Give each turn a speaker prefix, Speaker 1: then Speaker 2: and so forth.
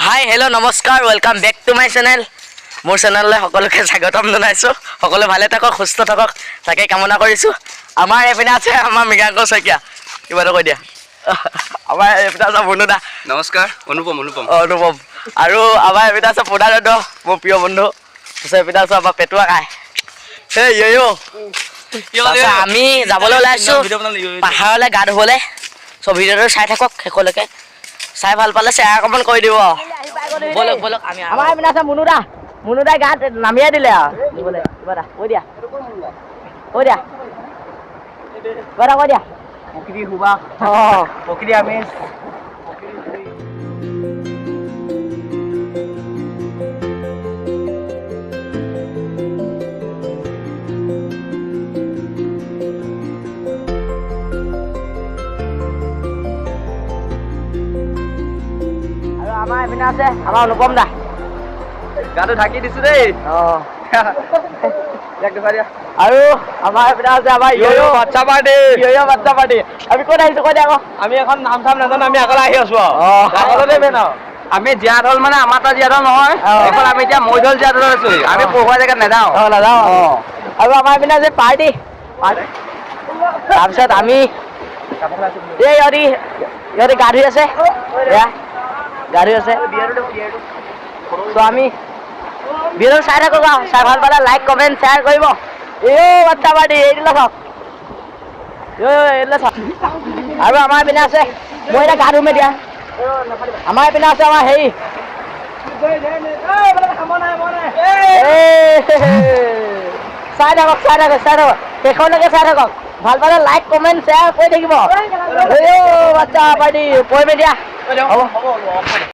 Speaker 1: হাই hello' নমস্কাৰ welcome back to my channel. মোৰ চেনেললৈ সকলোকে স্বাগতম জনাইছোঁ। সকলোৱে ভালে থাকক, সুস্থ থাকক তাকে কামনা কৰিছোঁ। আমাৰ এইপিনে আছে আমাৰ মৃগাংক শইকীয়া, কিবা এটা কৈ দিয়া। আমাৰ এইপিনে আছে বন্ধুদা।
Speaker 2: নমস্কাৰ, অনুপম।
Speaker 1: অনুপম। আৰু আমাৰ এইপিনে আছে পুনানন্দ, মোৰ প্ৰিয় বন্ধু। তাৰপিছত এইপিনে আছে আমাৰ পেটুৱা কাই। সেই আমি যাবলৈ ওলাইছোঁ পাহাৰলৈ গা ধুবলৈ। চ' ভিডিঅ'টো চাই থাকক শেষলৈকে, চাই ভাল পালে শ্বেয়াৰ অকণমান কৰি দিব। বলক বলক আমি আমাৰ এইপিনে আছে মুনুদাই গাত নামিয়াই দিলে আৰু দিবলৈ কিবা এটা কৈ দিয়া প্ৰকৃতি সুবাস, প্ৰকৃতি আমেজ। আমাৰ এইপিনে আছে আমাৰ অনুপম দা,
Speaker 2: গাটো ঢাকি দিছো দেই।
Speaker 1: আৰু আমাৰ এইপিনে আছে আমাৰ
Speaker 2: বাচ্চা পাৰ্টি।
Speaker 1: আমি ক'ত আহিছো কৈ দিয়া আকৌ।
Speaker 2: আমি এখন নাম চাম নাজানো, আমি আগলৈ আহি আছো আমি জীয়াঢল মানে আমাৰ তাত জীয়াঢল নহয়, এখন আমি এতিয়া মৈঢল জীয়াঢলত আছো। আমি পঢ়োৱা জেগাত নাযাওঁ।
Speaker 1: আৰু আমাৰ এইপিনে আছে পাৰ্টি। তাৰপিছত আমি এই ইহঁতি গা ধুই আছে, গা ধুই আছে। ত' আমি ভিডিঅ' চাই থাকক আৰু চাই ভাল পালে লাইক কমেণ্ট শ্বেয়াৰ কৰিব। বাচ্চা পাৰ্টি এইটোলৈ চাওক, এইটোলৈ চাওক। আৰু আমাৰ এইপিনে আছে, মই এতিয়া গা ধুম এতিয়া। আমাৰ এইপিনে আছে আমাৰ হেৰি চাই থাকক শেষলৈকে চাই থাকক। ভাল পালে লাইক কমেণ্ট শ্বেয়াৰ কৰি থাকিব। বাচ্চা পাৰ্টি পৰিম এতিয়া। হ'ব।